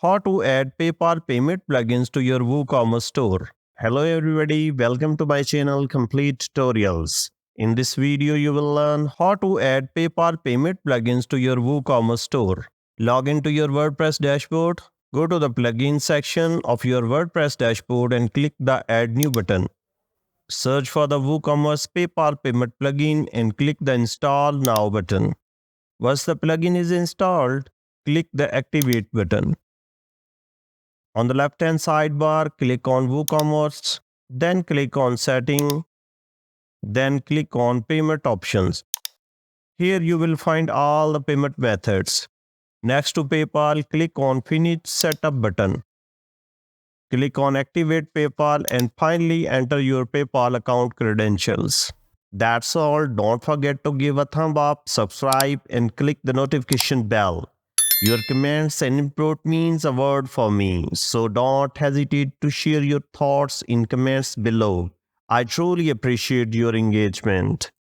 How to add PayPal payment plugins to your WooCommerce store. Hello everybody, welcome to my channel Complete Tutorials. In this video, you will learn how to add PayPal payment plugins to your WooCommerce store. Log into your WordPress dashboard, go to the plugin section of your WordPress dashboard and click the Add New button. Search for the WooCommerce PayPal payment plugin and click the Install Now button. Once the plugin is installed, click the Activate button. On the left-hand sidebar, click on Woocommerce, then click on Setting, then click on Payment Options. Here you will find all the payment methods. Next to PayPal, click on Finish Setup button. Click on Activate PayPal and finally enter your PayPal account credentials. That's all. Don't forget to give a thumb up, subscribe, and click the notification bell. Your comments and input means a word for me, so don't hesitate to share your thoughts in comments below. I truly appreciate your engagement.